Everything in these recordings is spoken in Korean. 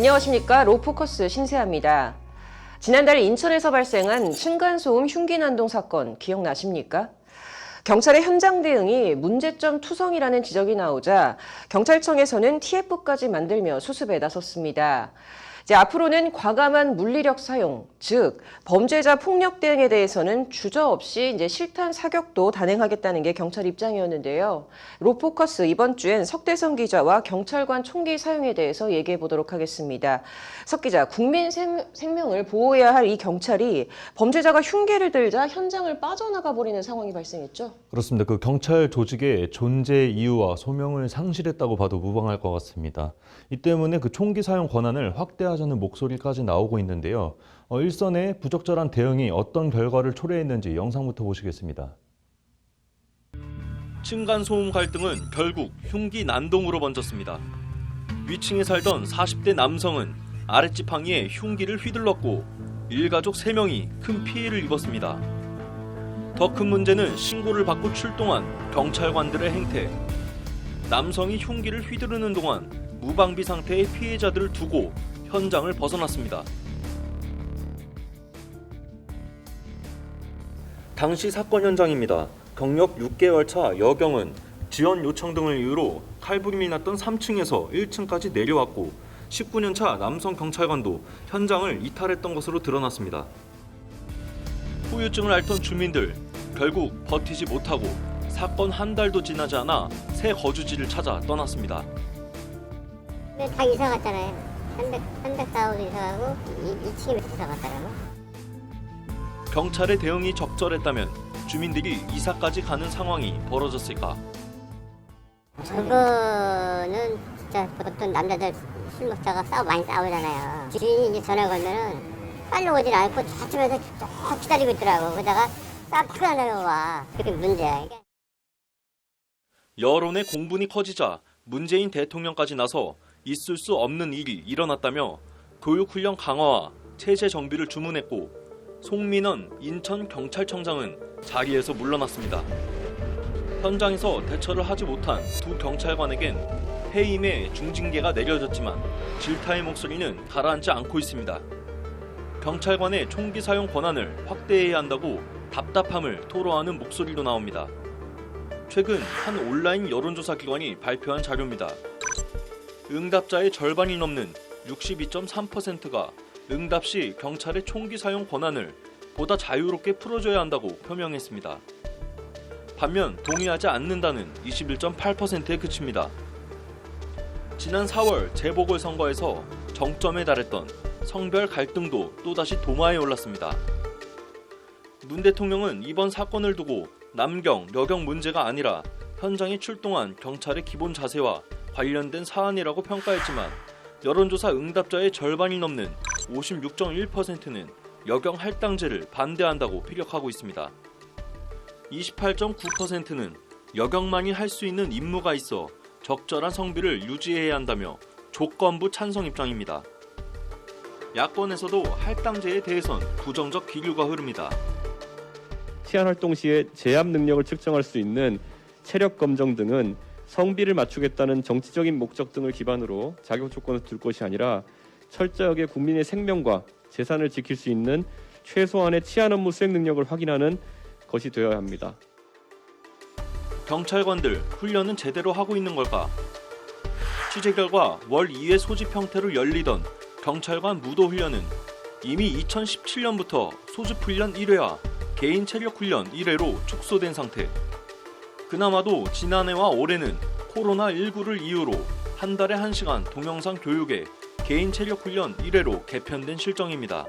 안녕하십니까. 로포커스 신세아입니다. 지난달 인천에서 발생한 층간소음 흉기난동 사건 기억나십니까? 경찰의 현장 대응이 문제점 투성이라는 지적이 나오자 경찰청에서는 TF까지 만들며 수습에 나섰습니다. 앞으로는 과감한 물리력 사용, 즉 범죄자 폭력 대응에 대해서는 주저없이 실탄 사격도 단행하겠다는 게 경찰 입장이었는데요. 로포커스 이번 주엔 석대성 기자와 경찰관 총기 사용에 대해서 얘기해 보도록 하겠습니다. 석 기자, 국민 생명을 보호해야 할 이 경찰이 범죄자가 흉기를 들자 현장을 빠져나가 버리는 상황이 발생했죠? 그렇습니다. 그 경찰 조직의 존재 이유와 소명을 상실했다고 봐도 무방할 것 같습니다. 이 때문에 그 총기 사용 권한을 확대하자는 목소리까지 나오고 있는데요. 일선의 부적절한 대응이 어떤 결과를 초래했는지 영상부터 보시겠습니다. 층간소음 갈등은 결국 흉기 난동으로 번졌습니다. 위층에 살던 40대 남성은 아랫지팡이에 흉기를 휘둘렀고 일가족 3명이 큰 피해를 입었습니다. 더 큰 문제는 신고를 받고 출동한 경찰관들의 행태. 남성이 흉기를 휘두르는 동안 무방비 상태의 피해자들을 두고 현장을 벗어났습니다. 당시 사건 현장입니다. 경력 6개월 차 여경은 지원 요청 등을 이유로 칼부림이 났던 3층에서 1층까지 내려왔고 19년 차 남성 경찰관도 현장을 이탈했던 것으로 드러났습니다. 후유증을 앓던 주민들 결국 버티지 못하고 사건 한 달도 지나지 않아 새 거주지를 찾아 떠났습니다. 다 이사 갔잖아요. 304호도 이사 가고 2층에 이사 갔더라고. 경찰의 대응이 적절했다면 주민들이 이사까지 가는 상황이 벌어졌을까? 저거는 진짜 보통 남자들 술 먹다가 많이 싸우잖아요. 주인이 이제 전화 걸면은 빨리 오질 않고 저쪽에서 기다리고 있더라고. 그러다가 싹 나다가 와. 그게 문제야. 여론의 공분이 커지자 문재인 대통령까지 나서 있을 수 없는 일이 일어났다며 교육훈련 강화와 체제 정비를 주문했고 송민원 인천경찰청장은 자리에서 물러났습니다. 현장에서 대처를 하지 못한 두 경찰관에겐 해임의 중징계가 내려졌지만 질타의 목소리는 가라앉지 않고 있습니다. 경찰관의 총기 사용 권한을 확대해야 한다고 답답함을 토로하는 목소리도 나옵니다. 최근 한 온라인 여론조사 기관이 발표한 자료입니다. 응답자의 절반이 넘는 62.3%가 응답 시 경찰의 총기 사용 권한을 보다 자유롭게 풀어줘야 한다고 표명했습니다. 반면 동의하지 않는다는 21.8%에 그칩니다. 지난 4월 재보궐선거에서 정점에 달했던 성별 갈등도 또다시 도마에 올랐습니다. 문 대통령은 이번 사건을 두고 남경, 여경 문제가 아니라 현장에 출동한 경찰의 기본 자세와 관련된 사안이라고 평가했지만 여론조사 응답자의 절반이 넘는 56.1%는 여경 할당제를 반대한다고 피력하고 있습니다. 28.9%는 여경만이 할 수 있는 임무가 있어 적절한 성비를 유지해야 한다며 조건부 찬성 입장입니다. 야권에서도 할당제에 대해선 부정적 기류가 흐릅니다. 치안활동 시에 제압 능력을 측정할 수 있는 체력 검정 등은 성비를 맞추겠다는 정치적인 목적 등을 기반으로 자격 조건을 둘 것이 아니라 철저하게 국민의 생명과 재산을 지킬 수 있는 최소한의 치안 업무 수행 능력을 확인하는 것이 되어야 합니다. 경찰관들 훈련은 제대로 하고 있는 걸까? 취재 결과 월 2회 소집 형태로 열리던 경찰관 무도 훈련은 이미 2017년부터 소집 훈련 1회와 개인 체력 훈련 1회로 축소된 상태. 그나마도 지난해와 올해는 코로나19를 이유로 한 달에 1시간 동영상 교육에 개인 체력 훈련 1회로 개편된 실정입니다.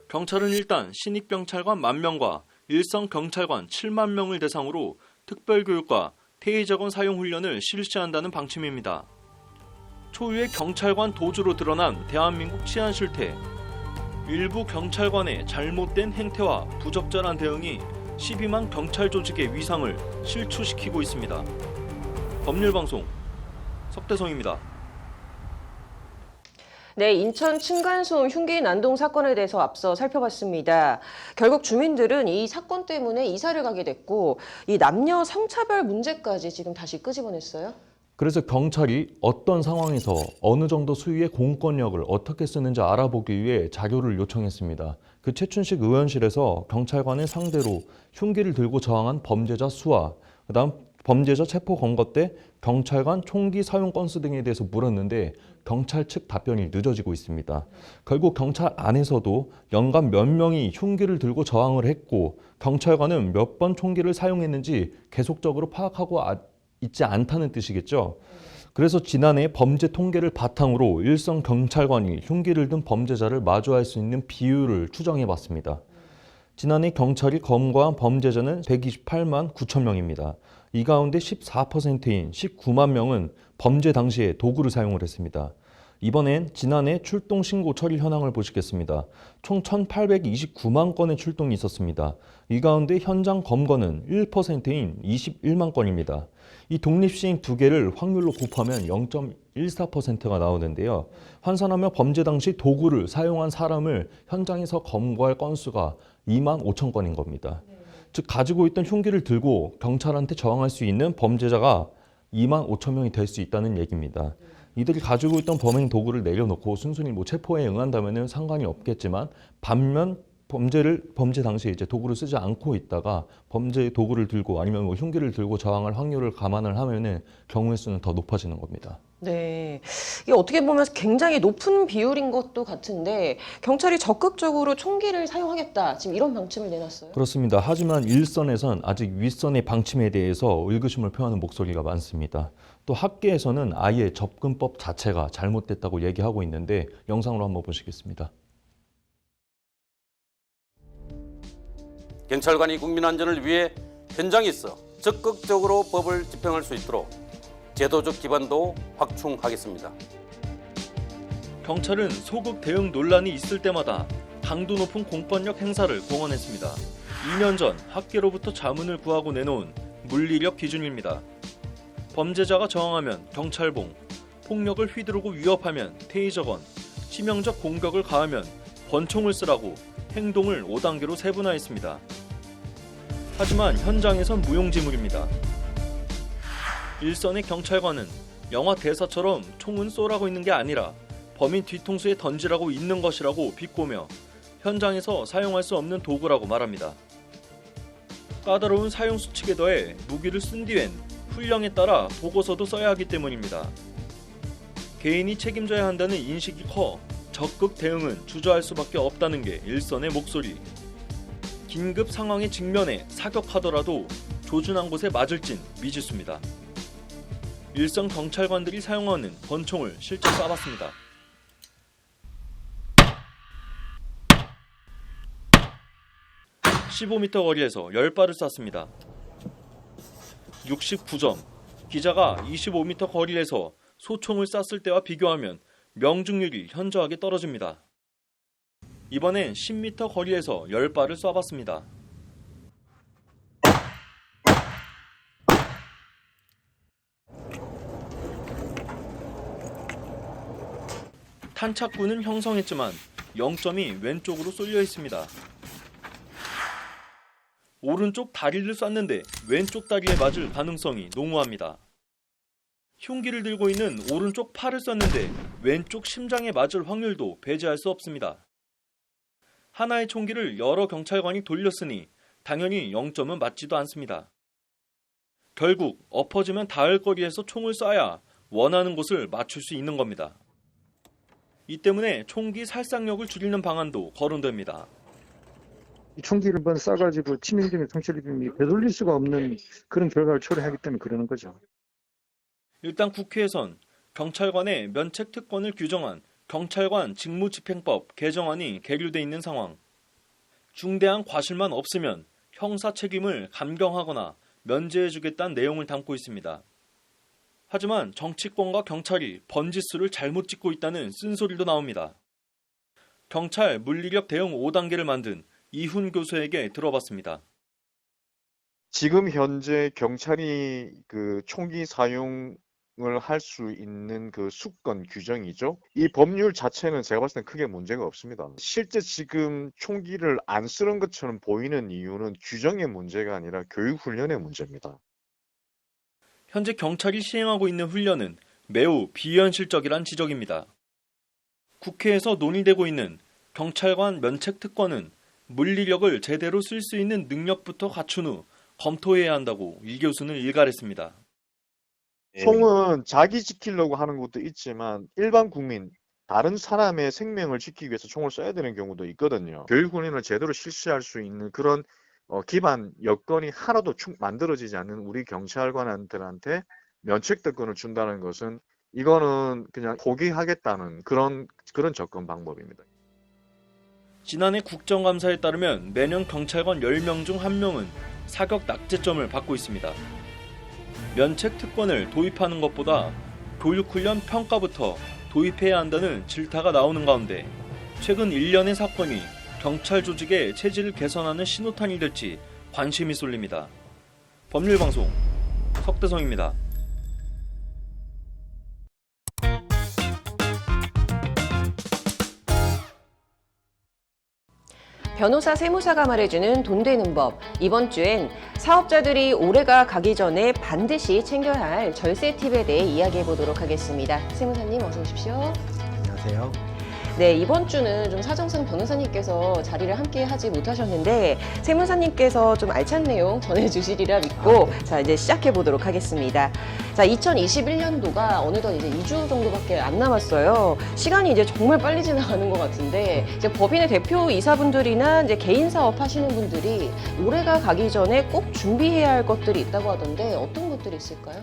경찰은 일단 신입경찰관 10,000명과 일선 경찰관 7만 명을 대상으로 특별교육과 테이저건 사용 훈련을 실시한다는 방침입니다. 초유의 경찰관 도주로 드러난 대한민국 치안 실태. 일부 경찰관의 잘못된 행태와 부적절한 대응이 12만 경찰 조직의 위상을 실추시키고 있습니다. 법률방송 석대성입니다. 네, 인천 층간소음 흉기 난동 사건에 대해서 앞서 살펴봤습니다. 결국 주민들은 이 사건 때문에 이사를 가게 됐고 이 남녀 성차별 문제까지 지금 다시 끄집어냈어요. 그래서 경찰이 어떤 상황에서 어느 정도 수위의 공권력을 어떻게 쓰는지 알아보기 위해 자료를 요청했습니다. 그 최춘식 의원실에서 경찰관을 상대로 흉기를 들고 저항한 범죄자 수와 그다음 범죄자 체포 검거 때 경찰관 총기 사용 건수 등에 대해서 물었는데 경찰 측 답변이 늦어지고 있습니다. 결국 경찰 안에서도 연간 몇 명이 흉기를 들고 저항을 했고 경찰관은 몇 번 총기를 사용했는지 계속적으로 파악하고 있지 않다는 뜻이겠죠. 그래서 지난해 범죄 통계를 바탕으로 일선 경찰관이 흉기를 든 범죄자를 마주할 수 있는 비율을 추정해 봤습니다. 지난해 경찰이 검거한 범죄자는 128만 9천 명입니다. 이 가운데 14%인 19만 명은 범죄 당시에 도구를 사용을 했습니다. 이번엔 지난해 출동 신고 처리 현황을 보시겠습니다. 총 1,829만 건의 출동이 있었습니다. 이 가운데 현장 검거는 1%인 21만 건입니다. 이 독립시행 두 개를 확률로 곱하면 0.14%가 나오는데요. 환산하며 범죄 당시 도구를 사용한 사람을 현장에서 검거할 건수가 2만 5천 건인 겁니다. 즉 가지고 있던 흉기를 들고 경찰한테 저항할 수 있는 범죄자가 2만 5천 명이 될 수 있다는 얘기입니다. 이들이 가지고 있던 범행 도구를 내려놓고 순순히 체포에 응한다면 상관이 없겠지만 반면 범죄 당시에 이제 도구를 쓰지 않고 있다가 범죄 도구를 들고 아니면 흉기를 들고 저항할 확률을 감안을 하면은 경우의 수는 더 높아지는 겁니다. 네, 이게 어떻게 보면 굉장히 높은 비율인 것도 같은데 경찰이 적극적으로 총기를 사용하겠다 지금 이런 방침을 내놨어요. 그렇습니다. 하지만 일선에선 아직 윗선의 방침에 대해서 의구심을 표하는 목소리가 많습니다. 또 학계에서는 아예 접근법 자체가 잘못됐다고 얘기하고 있는데 영상으로 한번 보시겠습니다. 경찰관이 국민 안전을 위해 현장에서 적극적으로 법을 집행할 수 있도록 제도적 기반도 확충하겠습니다. 경찰은 소급 대응 논란이 있을 때마다 강도 높은 공권력 행사를 공언했습니다. 2년 전 학계로부터 자문을 구하고 내놓은 물리력 기준입니다. 범죄자가 저항하면 경찰봉, 폭력을 휘두르고 위협하면 테이저건, 치명적 공격을 가하면 권총을 쓰라고 행동을 5단계로 세분화했습니다. 하지만 현장에선 무용지물입니다. 일선의 경찰관은 영화 대사처럼 총은 쏘라고 있는 게 아니라 범인 뒤통수에 던지라고 있는 것이라고 비꼬며 현장에서 사용할 수 없는 도구라고 말합니다. 까다로운 사용 수칙에 더해 무기를 쓴 뒤엔 훈령에 따라 보고서도 써야 하기 때문입니다. 개인이 책임져야 한다는 인식이 커 적극 대응은 주저할 수밖에 없다는 게 일선의 목소리. 긴급 상황에 직면해 사격하더라도 조준한 곳에 맞을진 미지수입니다. 일선 경찰관들이 사용하는 권총을 실제 쏴봤습니다. (15m) 거리에서 10발을 쐈습니다. 69점. 기자가 25m 거리에서 소총을 쐈을 때와 비교하면 명중률이 현저하게 떨어집니다. 이번엔 10m 거리에서 10발을 쏴봤습니다. 탄착구는 형성했지만 0점이 왼쪽으로 쏠려 있습니다. 오른쪽 다리를 쐈는데 왼쪽 다리에 맞을 가능성이 농후합니다. 흉기를 들고 있는 오른쪽 팔을 쐈는데 왼쪽 심장에 맞을 확률도 배제할 수 없습니다. 하나의 총기를 여러 경찰관이 돌렸으니 당연히 0점은 맞지도 않습니다. 결국 엎어지면 닿을 거리에서 총을 쏴야 원하는 곳을 맞출 수 있는 겁니다. 이 때문에 총기 살상력을 줄이는 방안도 거론됩니다. 총기를 한번 쏴가지고 치명적인 상처를 입으면 되돌릴 수가 없는 그런 결과를 초래하기 때문에 그러는 거죠. 일단 국회에선 경찰관의 면책 특권을 규정한 경찰관 직무집행법 개정안이 계류돼 있는 상황. 중대한 과실만 없으면 형사 책임을 감경하거나 면제해주겠다는 내용을 담고 있습니다. 하지만 정치권과 경찰이 번지수를 잘못 찍고 있다는 쓴소리도 나옵니다. 경찰 물리력 대응 5단계를 만든 이훈 교수에게 들어봤습니다. 지금 현재 경찰이 그 총기 사용을 할 수 있는 그 수권 규정이죠. 이 법률 자체는 제가 봤을 땐 크게 문제가 없습니다. 실제 지금 총기를 안 쓰는 것처럼 보이는 이유는 규정의 문제가 아니라 교육 훈련의 문제입니다. 현재 경찰이 시행하고 있는 훈련은 매우 비현실적이란 지적입니다. 국회에서 논의되고 있는 경찰관 면책 특권은 물리력을 제대로 쓸 수 있는 능력부터 갖춘 후 검토해야 한다고 이 교수는 일갈했습니다. 총은 자기 지키려고 하는 것도 있지만 일반 국민, 다른 사람의 생명을 지키기 위해서 총을 써야 되는 경우도 있거든요. 교육훈련을 제대로 실시할 수 있는 그런 기반 여건이 하나도 만들어지지 않는 우리 경찰관들한테 면책특권을 준다는 것은 이거는 그냥 포기하겠다는 그런 접근 방법입니다. 지난해 국정감사에 따르면 매년 경찰관 10명 중 1명은 사격 낙제점을 받고 있습니다. 면책 특권을 도입하는 것보다 교육훈련 평가부터 도입해야 한다는 질타가 나오는 가운데 최근 1년의 사건이 경찰 조직의 체질을 개선하는 신호탄이 될지 관심이 쏠립니다. 법률방송 석대성입니다. 변호사 세무사가 말해주는 돈 되는 법. 이번 주엔 사업자들이 올해가 가기 전에 반드시 챙겨야 할 절세 팁에 대해 이야기해 보도록 하겠습니다. 세무사님 어서 오십시오. 안녕하세요. 네, 이번 주는 좀 사정상 변호사님께서 자리를 함께 하지 못하셨는데 세무사님께서 좀 알찬 내용 전해주시리라 믿고 자, 이제 시작해 보도록 하겠습니다. 자, 2021년도가 어느덧 이제 2주 정도밖에 안 남았어요. 시간이 이제 정말 빨리 지나가는 것 같은데 이제 법인의 대표 이사분들이나 이제 개인 사업 하시는 분들이 올해가 가기 전에 꼭 준비해야 할 것들이 있다고 하던데 어떤 것들이 있을까요?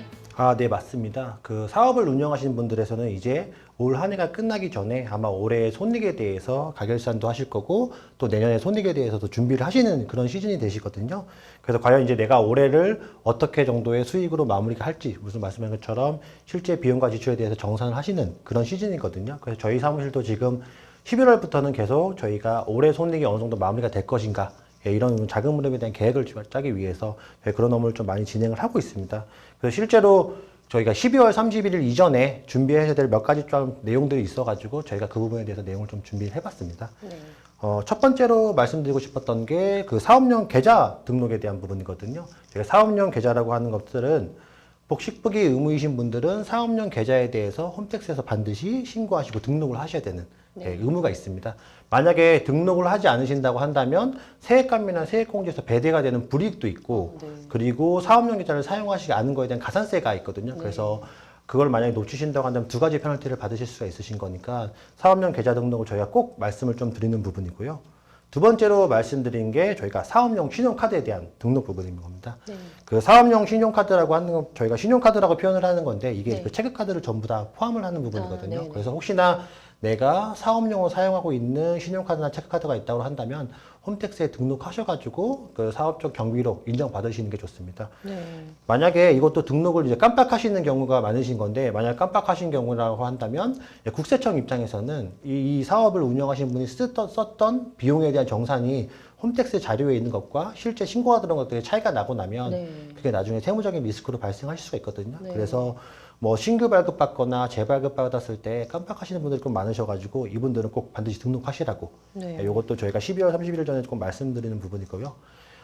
네, 맞습니다. 그 사업을 운영하시는 분들에서는 이제 올 한 해가 끝나기 전에 아마 올해의 손익에 대해서 가결산도 하실 거고 또 내년의 손익에 대해서도 준비를 하시는 그런 시즌이 되시거든요. 그래서 과연 이제 내가 올해를 어떻게 정도의 수익으로 마무리가 할지 무슨 말씀하신 것처럼 실제 비용과 지출에 대해서 정산을 하시는 그런 시즌이거든요. 그래서 저희 사무실도 지금 11월부터는 계속 저희가 올해 손익이 어느 정도 마무리가 될 것인가 이런 자금 흐름에 대한 계획을 짜기 위해서 그런 업무를 좀 많이 진행을 하고 있습니다. 그래서 실제로 저희가 12월 31일 이전에 준비해야 될 몇 가지 좀 내용들이 있어가지고 저희가 그 부분에 대해서 내용을 좀 준비를 해봤습니다. 네. 첫 번째로 말씀드리고 싶었던 게 그 사업용 계좌 등록에 대한 부분이거든요. 제가 사업용 계좌라고 하는 것들은 복식부기 의무이신 분들은 사업용 계좌에 대해서 홈택스에서 반드시 신고하시고 등록을 하셔야 되는 의무가 있습니다. 만약에 등록을 하지 않으신다고 한다면 세액감이나 세액공제에서 배제가 되는 불이익도 있고 그리고 사업용 계좌를 사용하시지 않은 거에 대한 가산세가 있거든요. 그래서 그걸 만약에 놓치신다고 한다면 두 가지 페널티를 받으실 수가 있으신 거니까 사업용 계좌 등록을 저희가 꼭 말씀을 좀 드리는 부분이고요. 두 번째로 말씀드린 게 저희가 사업용 신용카드에 대한 등록 부분인 겁니다. 그 사업용 신용카드라고 하는 건 저희가 신용카드라고 표현을 하는 건데 이게 그 체크카드를 전부 다 포함을 하는 부분이거든요. 그래서 혹시나 내가 사업용으로 사용하고 있는 신용카드나 체크카드가 있다고 한다면 홈택스에 등록하셔가지고 그 사업적 경비로 인정받으시는 게 좋습니다. 만약에 이것도 등록을 이제 깜빡하시는 경우가 많으신 건데 만약 깜빡하신 경우라고 한다면 국세청 입장에서는 이 사업을 운영하시는 분이 썼던 비용에 대한 정산이 홈택스 자료에 있는 것과 실제 신고가 들어온 것들이 차이가 나고 나면 그게 나중에 세무적인 리스크로 발생하실 수가 있거든요. 그래서 뭐 신규 발급받거나 재발급 받았을 때 깜빡하시는 분들이 좀 많으셔가지고 이분들은 꼭 반드시 등록하시라고 이것도 저희가 12월 31일 전에 꼭 말씀드리는 부분이고요.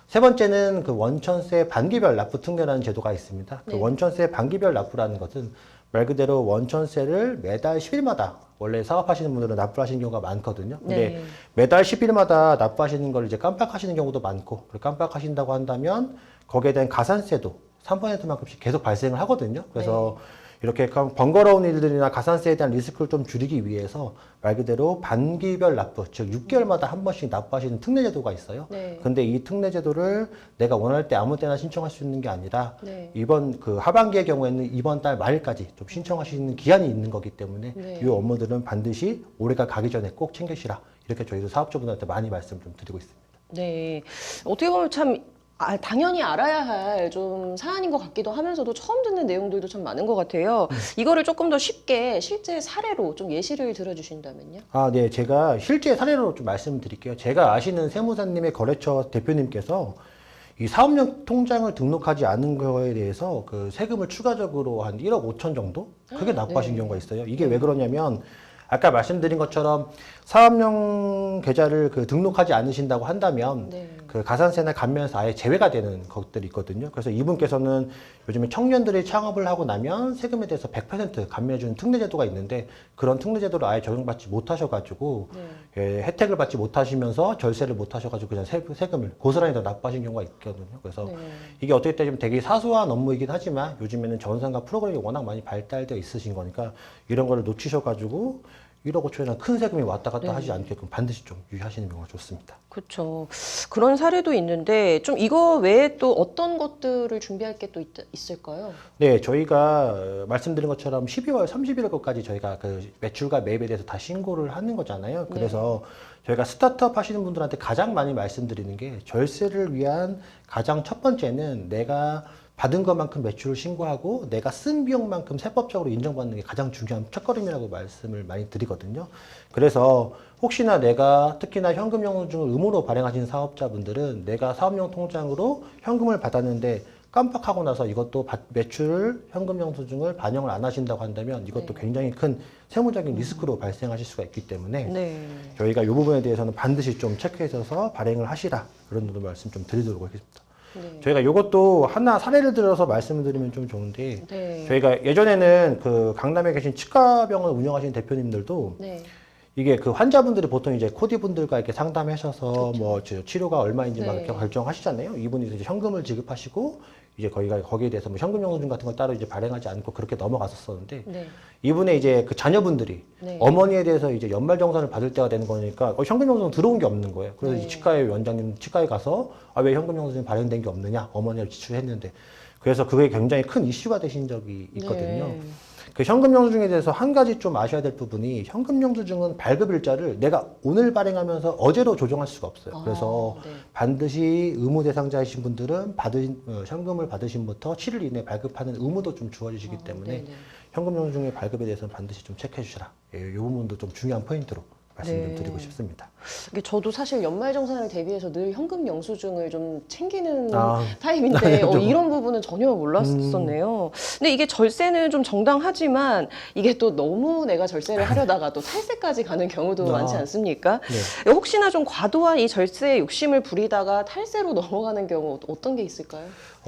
세 번째는 그 원천세 반기별 납부 특례라는 제도가 있습니다. 그 원천세 반기별 납부라는 것은 말 그대로 원천세를 매달 10일마다 원래 사업하시는 분들은 납부하시는 경우가 많거든요. 근데 매달 10일마다 납부하시는 걸 이제 깜빡하시는 경우도 많고 깜빡하신다고 한다면 거기에 대한 가산세도 3%만큼씩 계속 발생을 하거든요. 그래서 이렇게 번거로운 일들이나 가산세에 대한 리스크를 좀 줄이기 위해서 말 그대로 반기별 납부, 즉 6개월마다 한 번씩 납부하시는 특례제도가 있어요. 근데 이 특례제도를 내가 원할 때 아무 때나 신청할 수 있는 게 아니라 이번 그 하반기의 경우에는 이번 달 말까지 좀 신청하시는 기한이 있는 거기 때문에 이 업무들은 반드시 올해가 가기 전에 꼭 챙기시라. 이렇게 저희도 사업주분들한테 많이 말씀을 좀 드리고 있습니다. 네. 어떻게 보면 참 당연히 알아야 할 좀 사안인 것 같기도 하면서도 처음 듣는 내용들도 참 많은 것 같아요. 이거를 조금 더 쉽게 실제 사례로 좀 예시를 들어주신다면요? 네. 제가 실제 사례로 좀 말씀드릴게요. 제가 아시는 세무사님의 거래처 대표님께서 이 사업용 통장을 등록하지 않은 거에 대해서 그 세금을 추가적으로 한 1억 5천 정도? 크게 납부하신 경우가 있어요. 이게 왜 그러냐면 아까 말씀드린 것처럼 사업용 계좌를 그 등록하지 않으신다고 한다면 그 가산세나 감면에서 아예 제외가 되는 것들이 있거든요. 그래서 이분께서는 요즘에 청년들이 창업을 하고 나면 세금에 대해서 100% 감면해주는 특례제도가 있는데 그런 특례제도를 아예 적용받지 못하셔가지고 예, 혜택을 받지 못하시면서 절세를 못하셔가지고 그냥 세금을 고스란히 더 납부하신 경우가 있거든요. 그래서 이게 어떻게 보면 되게 사소한 업무이긴 하지만 요즘에는 전산과 프로그램이 워낙 많이 발달되어 있으신 거니까 이런 거를 놓치셔가지고 1억 5천이나 큰 세금이 왔다 갔다 하지 않게끔 반드시 좀 유의하시는 경우가 좋습니다. 그렇죠. 그런 사례도 있는데 좀 이거 외에 또 어떤 것들을 준비할 게 또 있을까요? 네, 저희가 말씀드린 것처럼 12월 31일 것까지 저희가 그 매출과 매입에 대해서 다 신고를 하는 거잖아요. 그래서 저희가 스타트업 하시는 분들한테 가장 많이 말씀드리는 게 절세를 위한 가장 첫 번째는 내가 받은 것만큼 매출을 신고하고 내가 쓴 비용만큼 세법적으로 인정받는 게 가장 중요한 첫걸음이라고 말씀을 많이 드리거든요. 그래서 혹시나 내가 특히나 현금 영수증을 의무로 발행하신 사업자분들은 내가 사업용 통장으로 현금을 받았는데 깜빡하고 나서 이것도 매출 현금 영수증을 반영을 안 하신다고 한다면 이것도 굉장히 큰 세무적인 리스크로 발생하실 수가 있기 때문에 저희가 이 부분에 대해서는 반드시 좀 체크해서 발행을 하시라 그런 말씀 좀 드리도록 하겠습니다. 저희가 이것도 하나 사례를 들어서 말씀을 드리면 좀 좋은데 저희가 예전에는 그 강남에 계신 치과병원 운영하시는 대표님들도 이게 그 환자분들이 보통 이제 코디분들과 이렇게 상담하셔서 뭐 치료가 얼마인지 막 이렇게 결정하시잖아요. 이분이 이제 현금을 지급하시고 이제 거기에 대해서 뭐 현금 영수증 같은 걸 따로 이제 발행하지 않고 그렇게 넘어갔었었는데 이분의 이제 그 자녀분들이 어머니에 대해서 이제 연말정산을 받을 때가 되는 거니까 현금 영수증 들어온 게 없는 거예요. 그래서 이 치과의 원장님 치과에 가서 왜 현금 영수증 발행된 게 없느냐 어머니를 지출했는데 그래서 그게 굉장히 큰 이슈가 되신 적이 있거든요. 그 현금 영수증에 대해서 한 가지 좀 아셔야 될 부분이 현금 영수증은 발급 일자를 내가 오늘 발행하면서 어제로 조정할 수가 없어요. 그래서 반드시 의무 대상자이신 분들은 현금을 받으신 부터 7일 이내에 발급하는 의무도 좀 주어지시기 때문에 현금 영수증의 발급에 대해서는 반드시 좀 체크해 주시라. 이 부분도 좀 중요한 포인트로 말씀 좀 드리고 싶습니다. 이게 저도 사실 연말정산을 대비해서 늘 현금 영수증을 좀 챙기는 타입인데 이런 부분은 전혀 몰랐었네요. 근데 이게 절세는 좀 정당하지만 이게 또 너무 내가 절세를 하려다가 또 탈세까지 가는 경우도 많지 않습니까? 혹시나 좀 과도한 이 절세에 욕심을 부리다가 탈세로 넘어가는 경우 어떤 게 있을까요?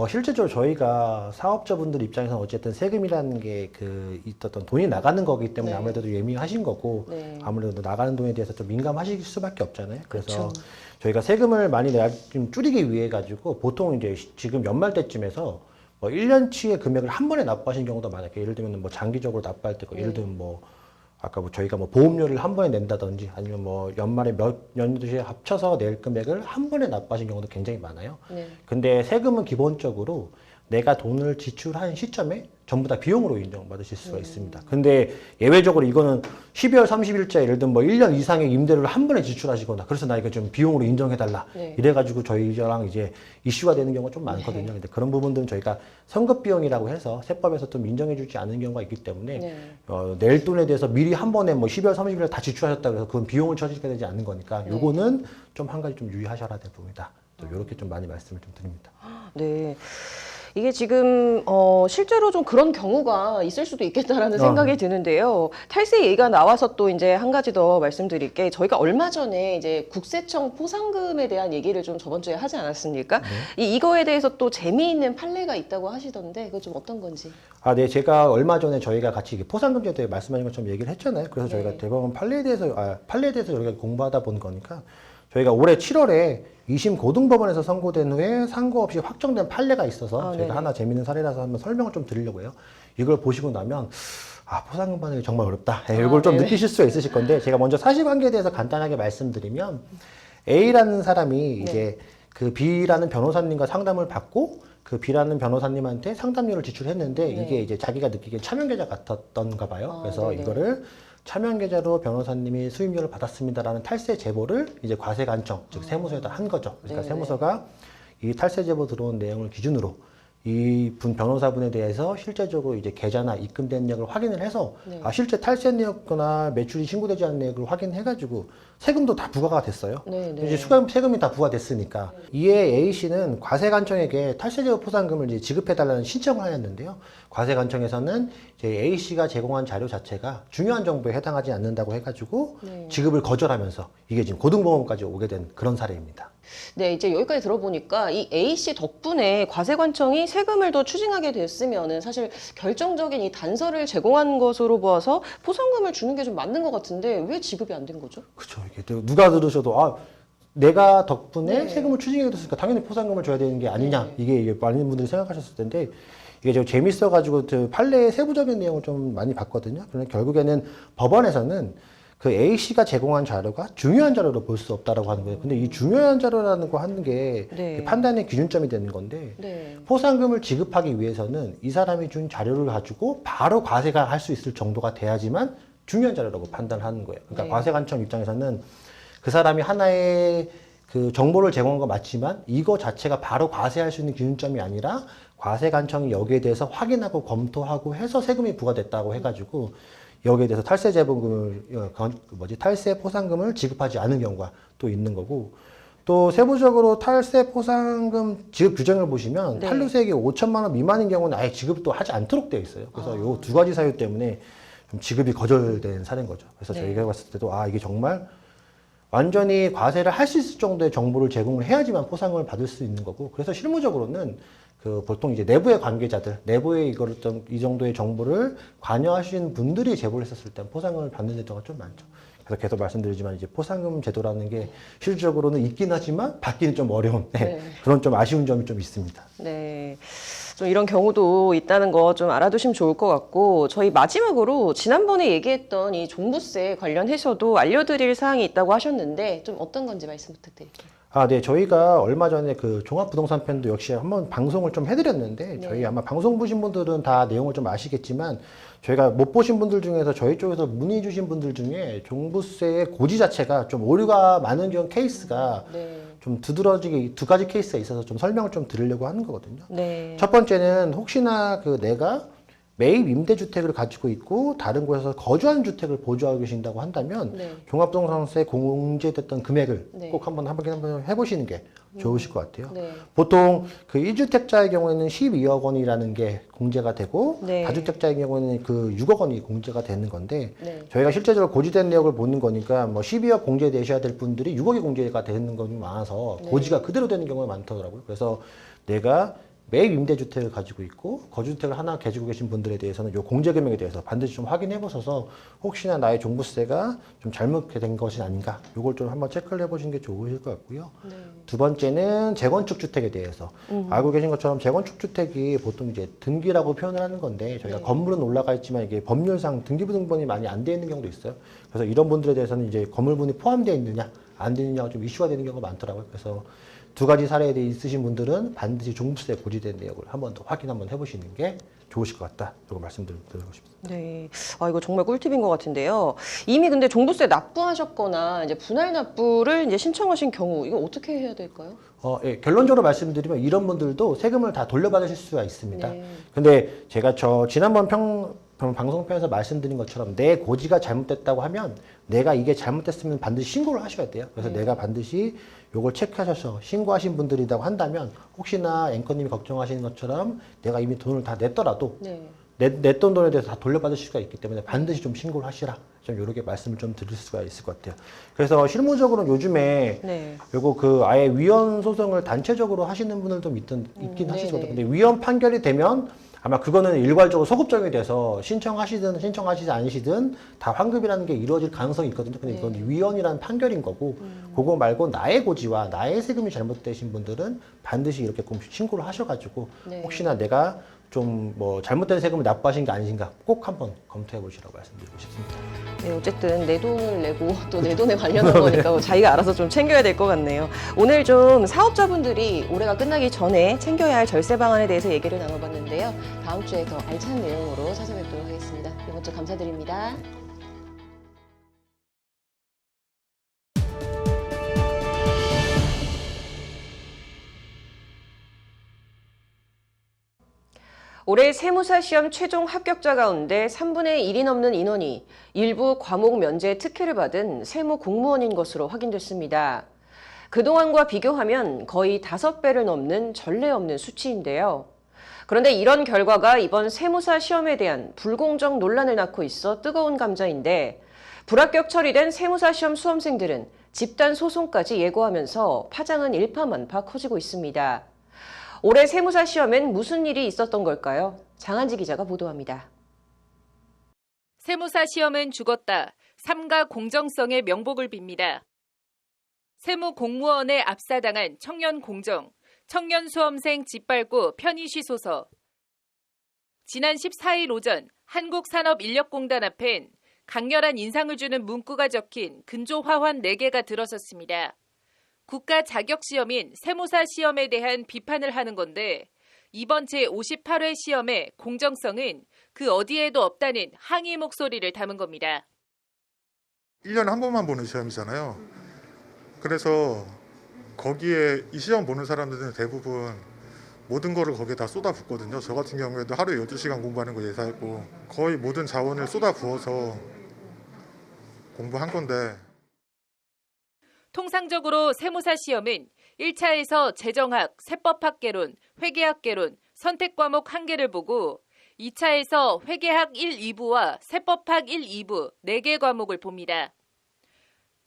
실제적으로 저희가 사업자분들 입장에서는 어쨌든 세금이라는 게 있었던 돈이 나가는 거기 때문에 아무래도 예민하신 거고 아무래도 나가는 돈에 대해서 좀 민감하실 수밖에 없잖아요. 그래서 저희가 세금을 많이 좀 줄이기 위해 가지고 보통 이제 지금 연말 때쯤에서 뭐 1년치의 금액을 한 번에 납부하신 경우도 많아요. 예를 들면 뭐 장기적으로 납부할 때, 예를 들면 뭐 아까 뭐 저희가 뭐 보험료를 한 번에 낸다든지 아니면 뭐 연말에 몇 년도에 합쳐서 낼 금액을 한 번에 납부하신 경우도 굉장히 많아요. 근데 세금은 기본적으로 내가 돈을 지출한 시점에 전부 다 비용으로 인정받으실 수가 있습니다. 근데 예외적으로 이거는 12월 30일째 예를 들면 뭐 1년 이상의 임대료를 한 번에 지출하시거나 그래서 나 이거 좀 비용으로 인정해달라 이래가지고 저희랑 이제 이슈가 되는 경우가 좀 많거든요. 근데 그런 부분들은 저희가 선급 비용이라고 해서 세법에서 좀 인정해주지 않은 경우가 있기 때문에 낼 돈에 대해서 미리 한 번에 뭐 12월 30일에 다 지출하셨다 그래서 그건 비용을 쳐지게 되지 않는 거니까 요거는 좀 한 가지 좀 유의하셔야 될 부분이다. 이렇게 좀 많이 말씀을 좀 드립니다. 네. 이게 지금 실제로 좀 그런 경우가 있을 수도 있겠다라는 생각이 드는데요. 탈세 얘기가 나와서 또 이제 한 가지 더 말씀드릴 게 저희가 얼마 전에 이제 국세청 포상금에 대한 얘기를 좀 저번 주에 하지 않았습니까? 이거에 대해서 또 재미있는 판례가 있다고 하시던데 그거 좀 어떤 건지. 네, 제가 얼마 전에 저희가 같이 포상금제에 대해 말씀하신 것처럼 얘기를 했잖아요. 그래서 저희가 대법원 판례에 대해서 저희가 공부하다 본 거니까 저희가 올해 7월에 2심 고등법원에서 선고된 후에 상고 없이 확정된 판례가 있어서 저희가 하나 재미있는 사례라서 한번 설명을 좀 드리려고 해요. 이걸 보시고 나면 포상금 받는 게 정말 어렵다. 이걸 좀 느끼실 수가 있으실 건데 제가 먼저 사실관계에 대해서 간단하게 말씀드리면 A라는 사람이 이제 그 B라는 변호사님과 상담을 받고 그 B라는 변호사님한테 상담료를 지출했는데 이게 이제 자기가 느끼기엔 차명계좌 같았던가 봐요. 그래서 이거를 차명계좌로 변호사님이 수임료를 받았습니다라는 탈세 제보를 이제 과세관청, 즉 세무서에다 한 거죠. 그러니까 세무서가 이 탈세 제보 들어온 내용을 기준으로 이 변호사분에 대해서 실제적으로 이제 계좌나 입금된 내역을 확인을 해서 실제 탈세 내역거나 매출이 신고되지 않은 내역을 확인해가지고 세금도 다 부과가 됐어요. 이제 세금이 다 부과됐으니까 이에 A 씨는 과세관청에게 탈세제보 포상금을 이제 지급해달라는 신청을 하였는데요. 과세관청에서는 이제 A 씨가 제공한 자료 자체가 중요한 정보에 해당하지 않는다고 해가지고 지급을 거절하면서 이게 지금 고등법원까지 오게 된 그런 사례입니다. 네, 이제 여기까지 들어보니까 이 A씨 덕분에 과세관청이 세금을 더 추징하게 됐으면은 사실 결정적인 이 단서를 제공한 것으로 보아서 포상금을 주는 게 좀 맞는 것 같은데 왜 지급이 안 된 거죠? 그렇죠. 이게 또 누가 들으셔도 아 내가 덕분에 네. 세금을 추징하게 됐으니까 당연히 포상금을 줘야 되는 게 아니냐 이게 많은 분들이 생각하셨을 텐데 이게 좀 재밌어가지고 그 판례의 세부적인 내용을 좀 많이 봤거든요. 그런데 결국에는 법원에서는 그 A 씨가 제공한 자료가 중요한 자료로 볼 수 없다라고 하는 거예요. 근데 이 중요한 자료라는 거 하는 게 네. 판단의 기준점이 되는 건데 네. 포상금을 지급하기 위해서는 이 사람이 준 자료를 가지고 바로 과세가 할 수 있을 정도가 돼야지만 중요한 자료라고 판단하는 거예요. 그러니까 네. 과세관청 입장에서는 그 사람이 하나의 그 정보를 제공한 거 맞지만 이거 자체가 바로 과세할 수 있는 기준점이 아니라 과세관청이 여기에 대해서 확인하고 검토하고 해서 세금이 부과됐다고 해가지고 여기에 대해서 탈세 재본금을 탈세 포상금을 지급하지 않은 경우가 또 있는 거고 또 세부적으로 탈세 포상금 지급 규정을 보시면 네. 탈루세액이 5천만 원 미만인 경우는 아예 지급도 하지 않도록 되어 있어요. 그래서 요 두 가지 사유 때문에 좀 지급이 거절된 사례인 거죠. 그래서 네. 저희가 봤을 때도 아 이게 정말 완전히 과세를 할 수 있을 정도의 정보를 제공을 해야지만 포상금을 받을 수 있는 거고 그래서 실무적으로는 그 보통 이제 내부의 관계자들, 내부의 이거를 좀 이 정도의 정보를 관여하시는 분들이 제보를 했었을 때 포상금을 받는 제도가 좀 많죠. 그래서 계속 말씀드리지만 이제 포상금 제도라는 게 실질적으로는 있긴 하지만 받기는 좀 어려운 네. 그런 좀 아쉬운 점이 좀 있습니다. 네. 좀 이런 경우도 있다는 거 좀 알아두시면 좋을 것 같고 저희 마지막으로 지난번에 얘기했던 이 종부세 관련해서도 알려드릴 사항이 있다고 하셨는데 좀 어떤 건지 말씀 부탁드릴게요. 아, 네. 저희가 얼마 전에 그 종합부동산 편도 역시 한번 방송을 좀 해드렸는데, 저희 아마 방송 보신 분들은 다 내용을 좀 아시겠지만, 저희가 못 보신 분들 중에서 저희 쪽에서 문의 주신 분들 중에 종부세의 고지 자체가 좀 오류가 많은 경우 케이스가 네. 좀 두드러지게 두 가지 케이스가 있어서 좀 설명을 좀 드리려고 하는 거거든요. 네. 첫 번째는 혹시나 그 내가 매입 임대주택을 가지고 있고 다른 곳에서 거주하는 주택을 보유하고 계신다고 한다면 네. 종합부동산세 공제됐던 금액을 네. 꼭 한번 해보시는 게 좋으실 것 같아요. 네. 보통 그 1주택자의 경우에는 12억 원이라는 게 공제가 되고 네. 다주택자의 경우에는 그 6억 원이 공제가 되는 건데 네. 저희가 실제적으로 고지된 내역을 보는 거니까 뭐 12억 공제되셔야 될 분들이 6억이 공제가 되는 경우가 많아서 네. 고지가 그대로 되는 경우가 많더라고요. 그래서 내가 매입 임대주택을 가지고 있고 거주주택을 하나 가지고 계신 분들에 대해서는 이 공제 금액에 대해서 반드시 좀 확인해 보셔서 혹시나 나의 종부세가 좀 잘못된 것이 아닌가 이걸 좀 한번 체크를 해보시는 게 좋으실 것 같고요. 네. 두 번째는 재건축 주택에 대해서 알고 계신 것처럼 재건축 주택이 보통 이제 등기라고 표현을 하는 건데 저희가 네. 건물은 올라가 있지만 이게 법률상 등기부등본이 많이 안 되어 있는 경우도 있어요. 그래서 이런 분들에 대해서는 이제 건물분이 포함되어 있느냐 안 되느냐가 좀 이슈가 되는 경우가 많더라고요. 그래서 두 가지 사례에 대해 있으신 분들은 반드시 종부세 고지된 내역을 한번 더 확인 한번 해보시는 게 좋으실 것 같다. 이거 말씀드리고 싶습니다. 네. 아, 이거 정말 꿀팁인 것 같은데요. 이미 근데 종부세 납부하셨거나 이제 분할 납부를 이제 신청하신 경우 이거 어떻게 해야 될까요? 예, 결론적으로 말씀드리면 이런 분들도 세금을 다 돌려받으실 수가 있습니다. 네. 근데 제가 지난번 방송편에서 말씀드린 것처럼 내 고지가 잘못됐다고 하면 내가 이게 잘못됐으면 반드시 신고를 하셔야 돼요. 그래서 내가 반드시 요걸 체크하셔서 신고하신 분들이라고 한다면 혹시나 앵커님이 걱정하시는 것처럼 내가 이미 돈을 다 냈더라도 네. 냈던 돈에 대해서 다 돌려받을 수가 있기 때문에 반드시 좀 신고를 하시라. 좀 이렇게 말씀을 좀 드릴 수가 있을 것 같아요. 그래서 실무적으로 요즘에 네. 요거 그 아예 위헌 소송을 단체적으로 하시는 분들도 있긴 하시거든요. 네네. 근데 위헌 판결이 되면 아마 그거는 일괄적으로 소급적이 돼서 신청하시든 신청하시지 않으시든 다 환급이라는 게 이루어질 가능성이 있거든요. 근데 이건 위헌이라는 판결인 거고 그거 말고 나의 고지와 나의 세금이 잘못되신 분들은 반드시 이렇게 꼭 신고를 하셔가지고 네. 혹시나 내가 좀 뭐 잘못된 세금을 납부하신 게 아니신가 꼭 한번 검토해 보시라고 말씀드리고 싶습니다. 네, 어쨌든 내 돈을 내고 또 내 돈에 관련한 거니까 자기가 알아서 좀 챙겨야 될 것 같네요. 오늘 좀 사업자분들이 올해가 끝나기 전에 챙겨야 할 절세 방안에 대해서 얘기를 나눠봤는데요. 다음 주에 더 알찬 내용으로 찾아뵙도록 하겠습니다. 이번 주 감사드립니다. 올해 세무사 시험 최종 합격자 가운데 3분의 1이 넘는 인원이 일부 과목 면제 특혜를 받은 세무 공무원인 것으로 확인됐습니다. 그동안과 비교하면 거의 5배를 넘는 전례 없는 수치인데요. 그런데 이런 결과가 이번 세무사 시험에 대한 불공정 논란을 낳고 있어 뜨거운 감자인데 불합격 처리된 세무사 시험 수험생들은 집단 소송까지 예고하면서 파장은 일파만파 커지고 있습니다. 올해 세무사 시험엔 무슨 일이 있었던 걸까요? 장한지 기자가 보도합니다. 세무사 시험은 죽었다. 삼가 공정성의 명복을 빕니다. 세무 공무원에 압사당한 청년 공정, 청년 수험생 짓밟고 편의 쉬소서. 지난 14일 오전 한국산업인력공단 앞엔 강렬한 인상을 주는 문구가 적힌 근조 화환 4개가 들어섰습니다. 국가 자격시험인 세무사 시험에 대한 비판을 하는 건데 이번 제58회 시험의 공정성은 그 어디에도 없다는 항의 목소리를 담은 겁니다. 1년에 한 번만 보는 시험이잖아요. 그래서 거기에 이 시험 보는 사람들은 대부분 모든 거를 거기에 다 쏟아붓거든요. 저 같은 경우에도 하루에 12시간 공부하는 거 예사했고 거의 모든 자원을 쏟아부어서 공부한 건데 통상적으로 세무사 시험은 1차에서 재정학, 세법학개론, 회계학개론, 선택과목 1개를 보고 2차에서 회계학 1, 2부와 세법학 1, 2부 4개 과목을 봅니다.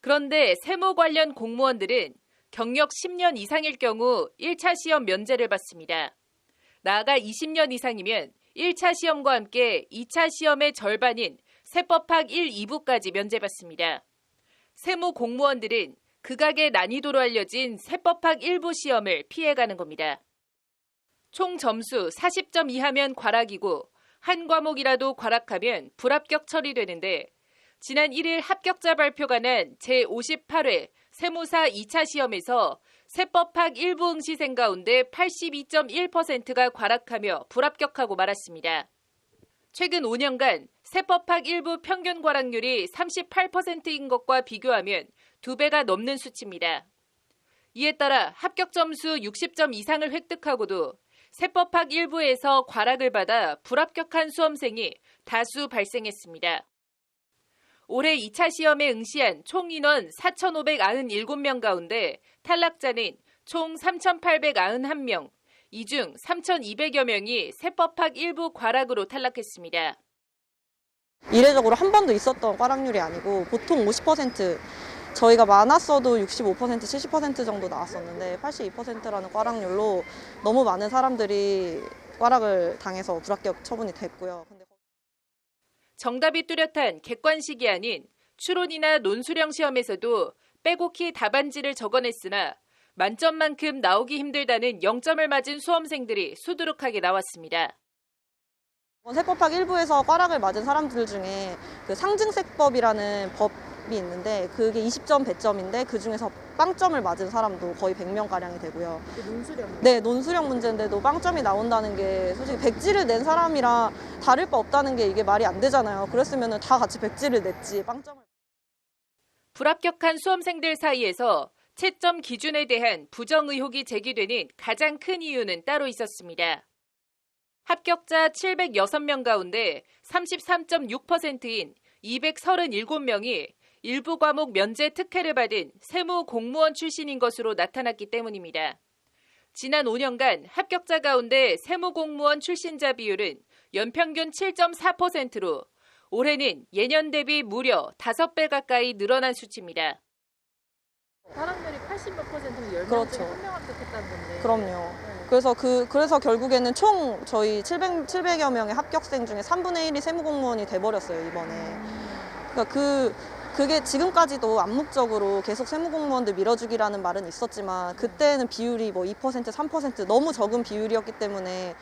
그런데 세무 관련 공무원들은 경력 10년 이상일 경우 1차 시험 면제를 받습니다. 나아가 20년 이상이면 1차 시험과 함께 2차 시험의 절반인 세법학 1, 2부까지 면제받습니다. 세무 공무원들은 극악의 난이도로 알려진 세법학 1부 시험을 피해가는 겁니다. 총 점수 40점 이하면 과락이고 한 과목이라도 과락하면 불합격 처리되는데 지난 1일 합격자 발표가 난 제58회 세무사 2차 시험에서 세법학 1부 응시생 가운데 82.1%가 과락하며 불합격하고 말았습니다. 최근 5년간 세법학 1부 평균 과락률이 38%인 것과 비교하면 2배가 넘는 수치입니다. 이에 따라 합격 점수 60점 이상을 획득하고도 세법학 1부에서 과락을 받아 불합격한 수험생이 다수 발생했습니다. 올해 2차 시험에 응시한 총 인원 4,597명 가운데 탈락자는 총 3,891명, 이 중 3,200여 명이 세법학 1부 과락으로 탈락했습니다. 이례적으로 한 번도 있었던 과락률이 아니고 보통 50%, 저희가 많았어도 65%, 70% 정도 나왔었는데 82%라는 과락률로 너무 많은 사람들이 과락을 당해서 불합격 처분이 됐고요. 정답이 뚜렷한 객관식이 아닌 추론이나 논수령 시험에서도 빼곡히 답안지를 적어냈으나 만점만큼 나오기 힘들다는 0점을 맞은 수험생들이 수두룩하게 나왔습니다. 세법학 1부에서 과락을 맞은 사람들 중에 그 상증세법이라는 법이 있는데 그게 20점 배점인데 그중에서 빵점을 맞은 사람도 거의 100명가량이 되고요. 논수령? 네, 논수령 문제인데도 빵점이 나온다는 게 솔직히 백지를 낸 사람이랑 다를 바 없다는 게 이게 말이 안 되잖아요. 그랬으면 다 같이 백지를 냈지 빵점을. 불합격한 수험생들 사이에서 채점 기준에 대한 부정 의혹이 제기되는 가장 큰 이유는 따로 있었습니다. 합격자 706명 가운데 33.6%인 237명이 일부 과목 면제 특혜를 받은 세무 공무원 출신인 것으로 나타났기 때문입니다. 지난 5년간 합격자 가운데 세무 공무원 출신자 비율은 연평균 7.4%로 올해는 예년 대비 무려 5배 가까이 늘어난 수치입니다. 과락률이 80몇 %면 10명 그렇죠. 중에 1명 합격했다는 건데. 그럼요. 그래서 결국에는 총 저희 700여 명의 합격생 중에 3분의 1이 세무공무원이 돼버렸어요, 이번에. 그러니까 그게 지금까지도 암묵적으로 계속 세무공무원들 밀어주기라는 말은 있었지만 그때는 비율이 뭐 2%, 3% 너무 적은 비율이었기 때문에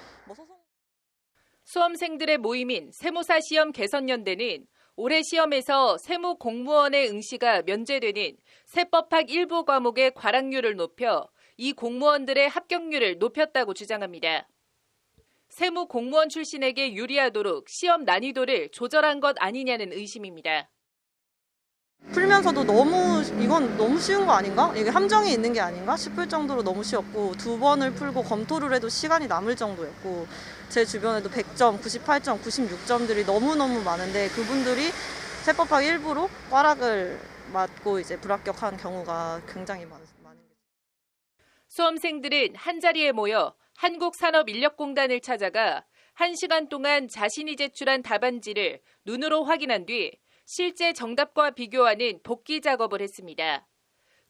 수험생들의 모임인 세무사 시험 개선연대는 올해 시험에서 세무 공무원의 응시가 면제되는 세법학 일부 과목의 과락률을 높여 이 공무원들의 합격률을 높였다고 주장합니다. 세무 공무원 출신에게 유리하도록 시험 난이도를 조절한 것 아니냐는 의심입니다. 풀면서도 이건 너무 쉬운 거 아닌가? 이게 함정이 있는 게 아닌가 싶을 정도로 너무 쉬웠고 2번을 풀고 검토를 해도 시간이 남을 정도였고 제 주변에도 100점, 98점, 96점들이 너무너무 많은데 그분들이 세법학 일부로 과락을 맞고 이제 불합격한 경우가 굉장히 많은 거죠. 수험생들은 한자리에 모여 한국산업인력공단을 찾아가 1시간 동안 자신이 제출한 답안지를 눈으로 확인한 뒤 실제 정답과 비교하는 복기 작업을 했습니다.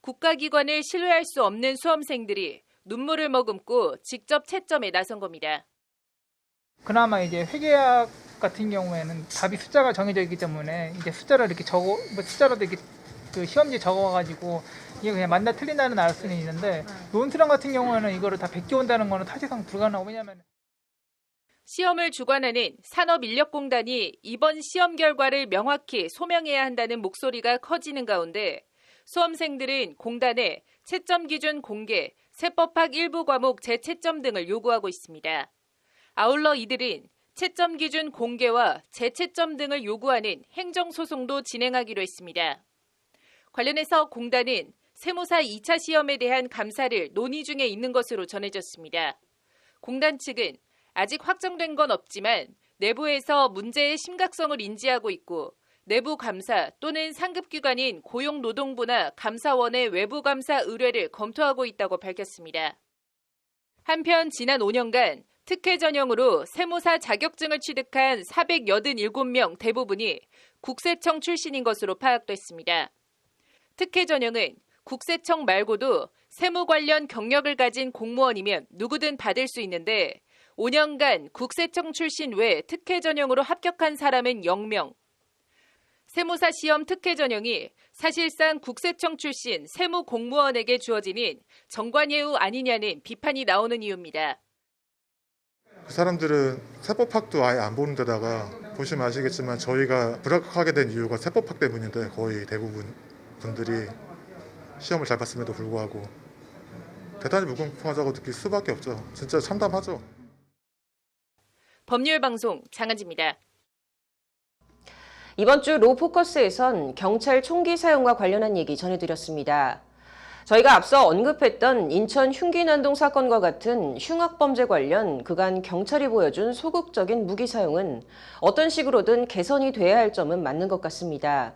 국가기관을 신뢰할 수 없는 수험생들이 눈물을 머금고 직접 채점에 나선 겁니다. 그나마 이제 회계학 같은 경우에는 답이 숫자가 정해져 있기 때문에 이제 숫자를 이렇게 숫자로도 이렇게 그 시험지에 적어가지고 이게 그냥 맞나 틀린다는 알 수는 있는데 논술형 같은 경우에는 이거를 다 베껴온다는 거는 사실상 불가능하고 왜냐하면 시험을 주관하는 산업인력공단이 이번 시험 결과를 명확히 소명해야 한다는 목소리가 커지는 가운데 수험생들은 공단에 채점 기준 공개, 세법학 일부 과목 재채점 등을 요구하고 있습니다. 아울러 이들은 채점 기준 공개와 재채점 등을 요구하는 행정소송도 진행하기로 했습니다. 관련해서 공단은 세무사 2차 시험에 대한 감사를 논의 중에 있는 것으로 전해졌습니다. 공단 측은 아직 확정된 건 없지만 내부에서 문제의 심각성을 인지하고 있고 내부 감사 또는 상급기관인 고용노동부나 감사원의 외부 감사 의뢰를 검토하고 있다고 밝혔습니다. 한편 지난 5년간 특혜 전형으로 세무사 자격증을 취득한 487명 대부분이 국세청 출신인 것으로 파악됐습니다. 특혜 전형은 국세청 말고도 세무 관련 경력을 가진 공무원이면 누구든 받을 수 있는데 5년간 국세청 출신 외 특혜 전형으로 합격한 사람은 0명. 세무사 시험 특혜 전형이 사실상 국세청 출신 세무 공무원에게 주어지는 정관예우 아니냐는 비판이 나오는 이유입니다. 그 사람들은 세법학도 아예 안 보는 데다가 보시면 아시겠지만 저희가 불합격하게 된 이유가 세법학 때문인데 거의 대부분 분들이 시험을 잘 봤음에도 불구하고 대단히 무공평하다고 느낄 수밖에 없죠. 진짜 참담하죠. 법률방송 장한지입니다. 이번 주 로포커스에선 경찰 총기 사용과 관련한 얘기 전해드렸습니다. 저희가 앞서 언급했던 인천 흉기난동 사건과 같은 흉악범죄 관련 그간 경찰이 보여준 소극적인 무기 사용은 어떤 식으로든 개선이 돼야 할 점은 맞는 것 같습니다.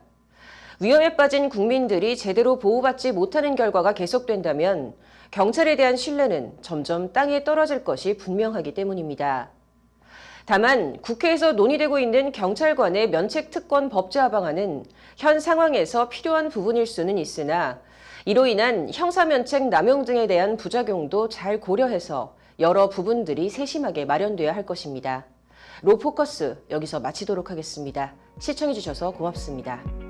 위험에 빠진 국민들이 제대로 보호받지 못하는 결과가 계속된다면 경찰에 대한 신뢰는 점점 땅에 떨어질 것이 분명하기 때문입니다. 다만 국회에서 논의되고 있는 경찰관의 면책특권 법제화 방안은 현 상황에서 필요한 부분일 수는 있으나 이로 인한 형사면책 남용 등에 대한 부작용도 잘 고려해서 여러 부분들이 세심하게 마련돼야 할 것입니다. 로포커스 여기서 마치도록 하겠습니다. 시청해주셔서 고맙습니다.